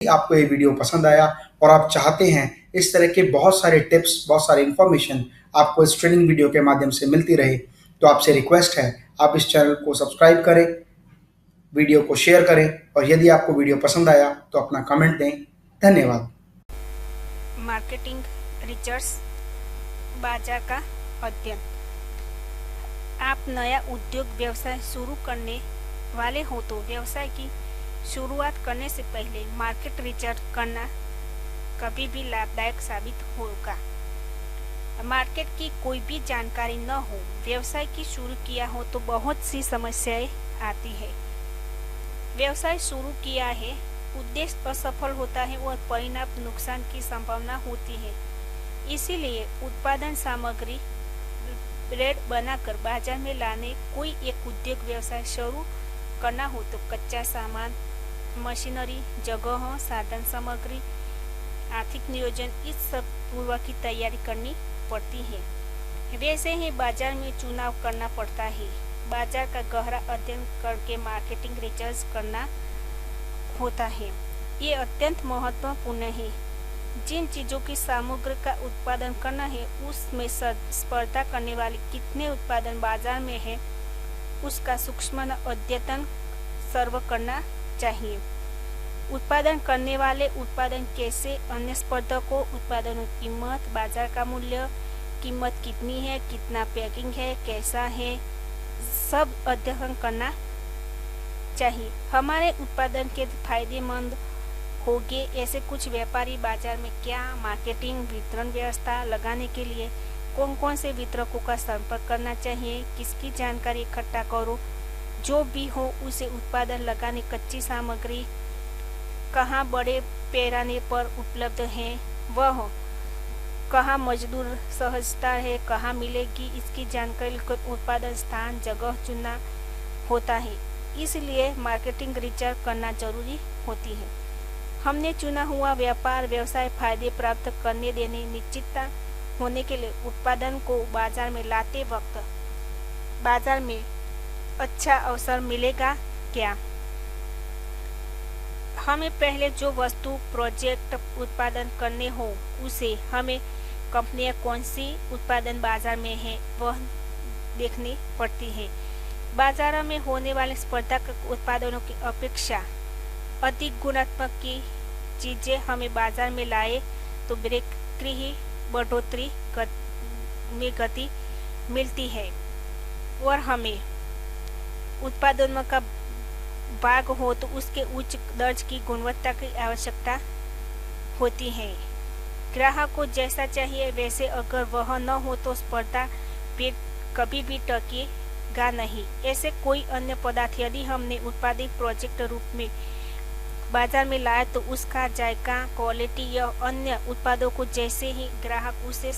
आपको ये वीडियो पसंद आया और आप चाहते हैं इस तरह के बहुत सारे टिप्स, बहुत सारे इन्फॉर्मेशन आपको इस ट्रेनिंग वीडियो के माध्यम से मिलती रहे, तो आपसे रिक्वेस्ट है आप इस चैनल को सब्सक्राइब करें, वीडियो को शेयर करें और यदि आपको वीडियो पसंद आया तो अपना कमेंट दें। धन्यवाद। मार्केटिंग रिसर्च, बाजार का अध्ययन। आप नया उद्योग व्यवसाय शुरू करने वाले हो तो व्यवसाय की शुरुआत करने से पहले मार्केट रिसर्च करना कभी भी लाभदायक साबित होगा। मार्केट की कोई भी जानकारी न हो, व्यवसाय की शुरू किया हो तो बहुत सी समस्याएं आती है। व्यवसाय शुरू किया है, उद्देश्य असफल होता है और परिणाम नुकसान की संभावना होती है। इसीलिए उत्पादन सामग्री ब्रेड बनाकर बाजार में लाने कोई एक उद्योग व्यवसाय शुरू करना हो तो कच्चा सामान, मशीनरी, जगह, साधन सामग्री, आर्थिक नियोजन, इस सब पूर्व की तैयारी करनी पड़ती है। वैसे ही बाजार में चुनाव करना पड़ता है। बाजार का गहरा अध्ययन करके मार्केटिंग रिसर्च करना होता है। ये अत्यंत महत्वपूर्ण है। जिन चीजों की सामग्री का उत्पादन करना है उसमें स्पर्धा करने वाले कितने उत्पादन बाजार में है, उसका सूक्ष्म अध्ययन सर्व करना चाहिए। उत्पादन करने वाले उत्पादन कैसे, अन्य स्पर्धकों, उत्पादनों की कीमत, बाजार का मूल्य, कीमत कितनी है, कितना पैकिंग है, कैसा है, सब अध्ययन करना चाहिए। हमारे उत्पादन के फायदेमंद होंगे ऐसे कुछ व्यापारी बाजार में क्या मार्केटिंग वितरण व्यवस्था लगाने के लिए कौन कौन से वितरकों का संपर्क करना चाहिए, किसकी जानकारी इकट्ठा करो, जो भी हो उसे उत्पादन लगाने कच्ची सामग्री कहाँ बड़े पैमाने पर उपलब्ध है, वह कहाँ मजदूर सहजता है, कहाँ मिलेगी, इसकी जानकारी उत्पादन स्थान, जगह चुनना होता है। इसलिए मार्केटिंग रिसर्च करना जरूरी होती है। हमने चुना हुआ व्यापार व्यवसाय फायदे प्राप्त करने देने निश्चितता होने के लिए उत्पादन को बाजार में लाते वक्त बाजार में अच्छा अवसर मिलेगा क्या? हमें पहले जो वस्तु प्रोजेक्ट उत्पादन करने हो उसे हमें कंपनियां कौन सी उत्पादन बाजार में है वह देखनी पड़ती है। बाजार में होने वाले स्पर्धात्मक उत्पादनों की अपेक्षा अधिक गुणात्मक की चीजें हमें बाजार में लाए तो बिक्री ही बढ़ोतरी में गति मिलती है और हमें उत्पादनों का भाग हो तो उसके उच्च दर्ज की गुणवत्ता की आवश्यकता होती है। ग्राहक को जैसा चाहिए वैसे अगर वह न हो तो स्पर्धा पे कभी भी टकेगा नहीं। ऐसे कोई अन्य पदार्थ यदि हमने उत्पादित प्रोजेक्ट रूप में बाजार में लाया तो उसका जायका, क्वालिटी या अन्य उत्पादों को जैसे ही ग्राहक उसे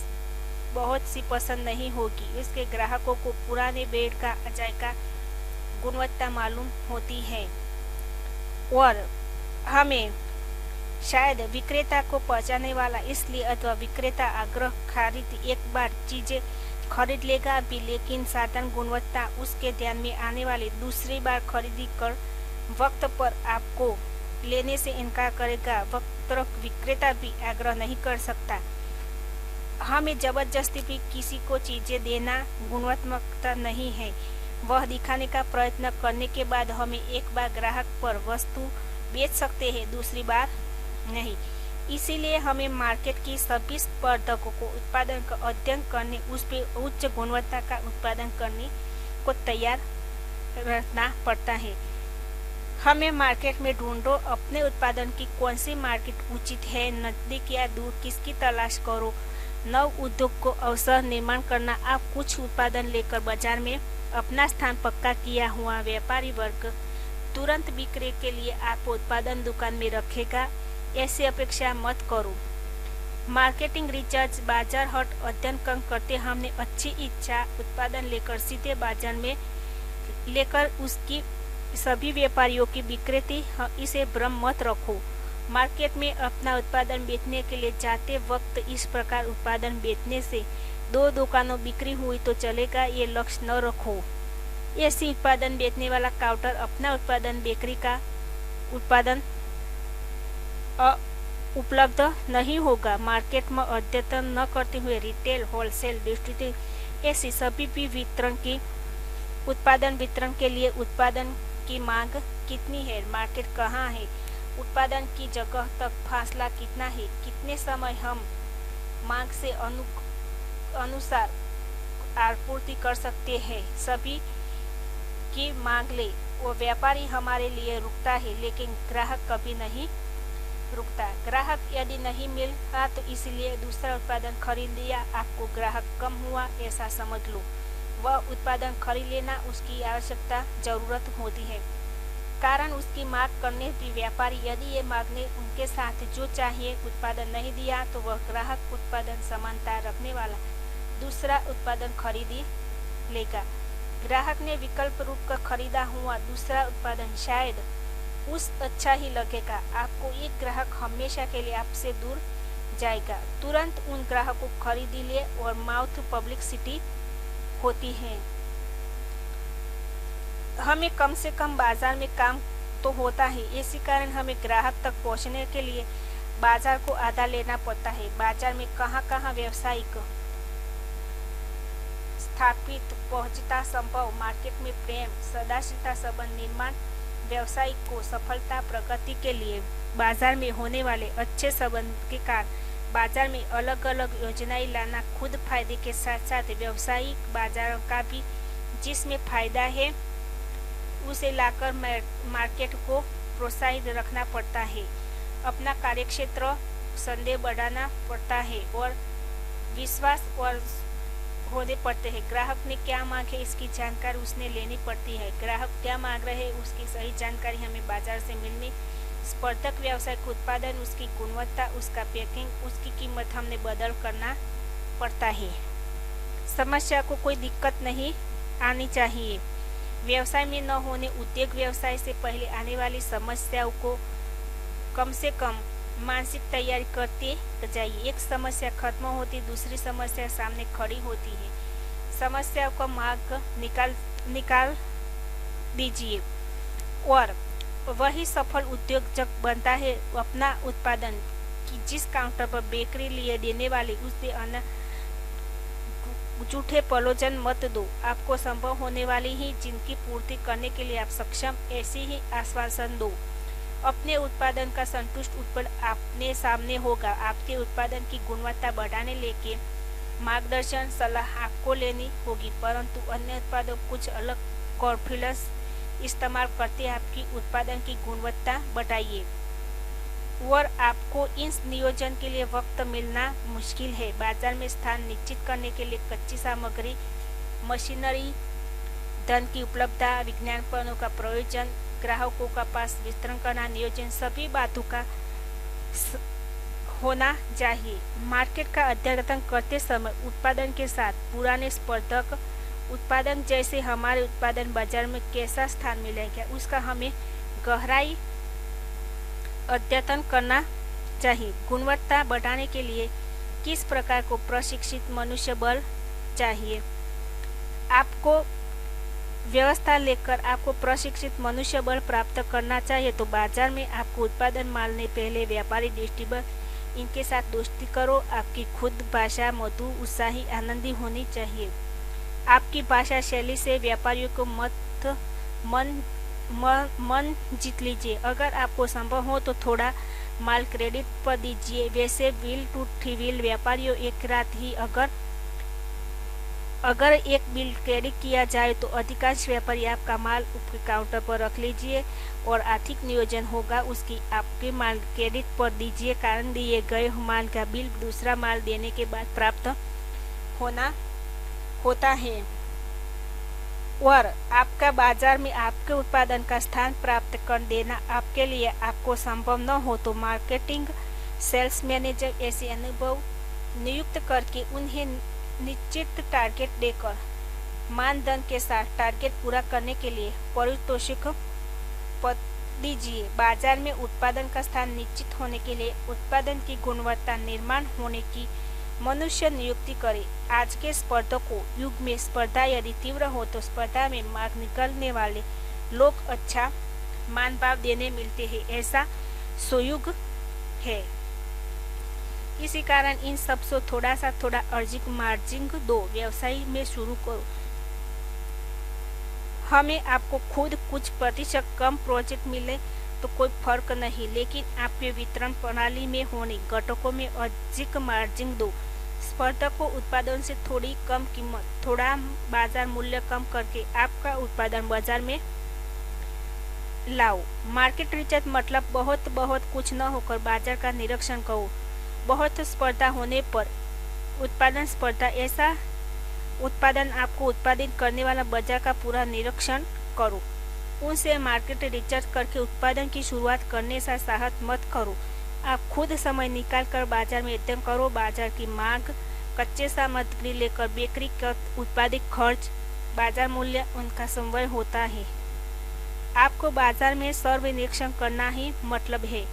बहुत सी पसंद नहीं होगी। इसके ग्राहकों को पुराने ब्रेड का जायका, गुणवत्ता मालूम होती है और हमें शायद विक्रेता को पहचानने वाला इसलिए अथवा विक्रेता आग्रह खरीद एक बार चीजें खरीद लेगा भी, लेकिन साधारण गुणवत्ता उसके ध्यान में आने वाली दूसरी बार खरीदी कर वक्त पर आपको लेने से इनकार करेगा। वक्त विक्रेता भी आग्रह नहीं कर सकता। हमें जबरदस्ती भी किसी को चीजें देना गुणवत्ता नहीं है। वह दिखाने का प्रयत्न करने के बाद हमें एक बार ग्राहक पर वस्तु बेच सकते हैं, दूसरी बार नहीं। इसीलिए हमें मार्केट की सभी स्पर्धकों को उत्पादन का अध्ययन करने, उस पर उच्च गुणवत्ता का उत्पादन करने को तैयार रहना पड़ता है। हमें मार्केट में ढूंढो अपने उत्पादन की कौन सी मार्केट उचित है, नजदीक या दूर, किसकी तलाश करो। नव उद्योग को अवसर निर्माण करना। आप कुछ उत्पादन लेकर बाजार में अपना स्थान पक्का किया हुआ व्यापारी वर्ग तुरंत बिक्री के लिए आप उत्पादन दुकान में रखेगा, ऐसी अपेक्षा मत करो। मार्केटिंग रिसर्च बाजार हट अध्ययन करते हमने अच्छी इच्छा उत्पादन लेकर सीधे बाजार में लेकर उसकी सभी व्यापारियों की बिक्री, इसे भ्रम मत रखो। मार्केट में अपना उत्पादन बेचने के लिए जाते वक्त इस प्रकार उत्पादन बेचने से 2 दुकानों बिक्री हुई तो चलेगा, ये लक्ष्य न रखो। ऐसी उत्पादन बेचने वाला काउंटर अपना उत्पादन बेकरी का उत्पादन उपलब्ध नहीं होगा। मार्केट में अद्यतन न करते हुए रिटेल, होलसेल, डिस्ट्रीब्यूटर ऐसी सभी भी वितरण की उत्पादन वितरण के लिए उत्पादन की मांग कितनी है, मार्केट कहाँ है, उत्पादन की जगह तक फासला कितना है, कितने समय हम मांग से अनुसार आपूर्ति कर सकते हैं, सभी की मांग ले। वो व्यापारी हमारे लिए रुकता है, लेकिन ग्राहक कभी नहीं रुकता। ग्राहक यदि नहीं मिला तो इसलिए दूसरा उत्पादन खरीद लिया, आपको ग्राहक कम हुआ ऐसा समझ लो। वह उत्पादन खरीद लेना उसकी आवश्यकता जरूरत होती है, कारण उसकी मांग करने भी व्यापारी यदि ये मांगने उनके साथ जो चाहिए उत्पादन नहीं दिया तो वह ग्राहक उत्पादन समानता रखने वाला दूसरा उत्पादन खरीद लेगा। ग्राहक ने विकल्प रूप का खरीदा हुआ दूसरा उत्पादन शायद उस अच्छा ही लगेगा। आपको एक ग्राहक हमेशा के लिए आपसे दूर जाएगा। तुरंत उन ग्राहकों को खरीद ले और माउथ पब्लिसिटी होती है। हमें कम से कम बाजार में काम तो होता है, इसी कारण हमें ग्राहक तक पहुंचने के लिए बाजार को आधा लेना पड़ता है। बाजार में कहाँ कहाँ व्यावसायिक स्थापित पहुंचता संभव। मार्केट में प्रेम सदाशिता संबंध निर्माण व्यवसायिक को सफलता प्रगति के लिए बाजार में होने वाले अच्छे संबंध के कारण बाजार में अलग अलग योजनाएं लाना खुद फायदे के साथ साथ व्यवसायिक बाजारों का भी जिसमें फायदा है उसे लाकर मार्केट को प्रोत्साहित रखना पड़ता है। अपना कार्यक्षेत्र संदेह बढ़ाना पड़ता है और विश्वास और होने पड़ते हैं। ग्राहक ने क्या मांग है इसकी जानकारी उसने लेनी पड़ती है। ग्राहक क्या मांग रहे हैं उसकी सही जानकारी हमें बाजार से मिलनी। स्पर्धक व्यावसायिक उत्पादन, उसकी गुणवत्ता, उसका पैकिंग, उसकी कीमत हमने बदल करना पड़ता है। समस्या को कोई दिक्कत नहीं आनी चाहिए। व्यवसाय में न होने उद्योग व्यवसाय से पहले आने वाली समस्याओं को कम से कम मानसिक तैयारी करते जाइए। एक समस्या खत्म होती दूसरी समस्या सामने खड़ी होती है। समस्या का मार्ग निकाल दीजिए और वही सफल उद्योजक बनता है। अपना उत्पादन की जिस काउंटर पर बेकरी लिए देने वाली उससे अन्य झूठे प्रलोभन मत दो। आपको संभव होने वाली ही जिनकी पूर्ति करने के लिए आप सक्षम ऐसी ही आश्वासन दो। अपने उत्पादन का संतुष्ट उत्पाद अपने सामने होगा। आपके उत्पादन की गुणवत्ता बढ़ाने लेके मार्गदर्शन सलाह आपको लेनी होगी, परंतु अन्य उत्पादक कुछ अलग कॉन्फिडेंस इस्तेमाल करते आपकी उत्पादन की गुणवत्ता बढ़ाइए और आपको इस नियोजन के लिए वक्त मिलना मुश्किल है। बाजार में स्थान निश्चित करने के लिए कच्ची सामग्री, मशीनरी, धन की उपलब्धता, विज्ञापनों का प्रयोजन, ग्राहकों का पास वितरण करना, नियोजन सभी बातों का होना चाहिए। मार्केट का अध्ययन करते समय उत्पादन के साथ पुराने स्पर्धक उत्पादन जैसे हमारे उत्पादन बाजार में कैसा स्थान मिलेगा उसका हमें गहराई अध्ययन करना चाहिए। गुणवत्ता बढ़ाने के लिए किस प्रकार को प्रशिक्षित मनुष्य बल चाहिए। आपको व्यवस्था लेकर आपको प्रशिक्षित मनुष्य बल प्राप्त करना चाहिए तो बाजार में आपको उत्पादन माल ने पहले व्यापारी डिस्ट्रीब्यूटर इनके साथ दोस्ती करो। आपकी खुद भाषा मधुर, उत्साही, आनंदी होनी चाहिए। आपकी भाषा शैली से व्यापारियों को मन जीत लीजिए। अगर आपको संभव हो तो थोड़ा माल क्रेडिट पर दीजिए। वैसे व्हील टू व्हील व्यापारियों एक रात ही अगर एक बिल क्रेडिट किया जाए तो अधिकांश व्यापारी आपका माल आपके काउंटर पर रख लीजिए और आर्थिक नियोजन होगा उसकी आपके माल क्रेडिट पर दीजिए। कारण दिए गए माल का बिल दूसरा माल देने के बाद प्राप्त होता है और आपका बाजार में आपके उत्पादन का स्थान प्राप्त कर देना आपके लिए आपको संभव न हो तो मार्केटिंग सेल्स मैनेजर ऐसे अनुभव नियुक्त करके उन्हें निश्चित टारगेट देकर मानदंड के साथ टारगेट पूरा करने के लिए पारितोषिक दीजिए। बाजार में उत्पादन का स्थान निश्चित होने के लिए उत्पादन की गुणवत्ता निर्माण होने की मनुष्य नियुक्ति करे। आज के स्पर्धकों युग में स्पर्धा यदि तीव्र हो तो स्पर्धा में मार्ग निकलने वाले लोग अच्छा मान भाव देने मिलते हैं। ऐसा सुयुग है। इसी कारण इन सबसे थोड़ा अर्जिक मार्जिन दो, व्यवसाय में शुरू करो। हमें आपको खुद कुछ प्रतिशत कम प्रोजेक्ट मिले तो कोई फर्क नहीं, लेकिन आपके वितरण प्रणाली में होने घटकों में अधिक मार्जिन दो। स्पर्धक को उत्पादन से थोड़ी कम कीमत, थोड़ा बाजार मूल्य कम करके आपका उत्पादन बाजार में लाओ। मार्केट रिसर्च मतलब बहुत कुछ न होकर बाजार का निरीक्षण करो। बहुत स्पर्धा होने पर उत्पादन स्पर्धा, ऐसा उत्पादन आपको उत्पादित करने वाला बाजार का पूरा निरीक्षण करो। उनसे मार्केट रिसर्च करके उत्पादन की शुरुआत करने से साहस मत करो। आप खुद समय निकाल कर बाजार में अध्ययन करो। बाजार की मांग, कच्चे सामग्री लेकर बेकरी का उत्पादित खर्च, बाजार मूल्य, उनका समन्वय होता है। आपको बाजार में सर्व निरीक्षण करना ही मतलब है।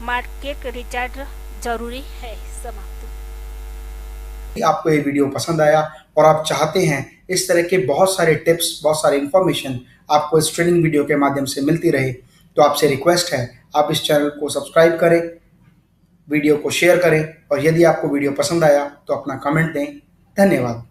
मार्केट रिसर्च जरूरी है। समाप्त। आपको ये वीडियो पसंद आया और आप चाहते हैं इस तरह के बहुत सारे टिप्स, बहुत सारे इंफॉर्मेशन आपको इस ट्रेनिंग वीडियो के माध्यम से मिलती रहे, तो आपसे रिक्वेस्ट है आप इस चैनल को सब्सक्राइब करें, वीडियो को शेयर करें और यदि आपको वीडियो पसंद आया तो अपना कमेंट दें। धन्यवाद।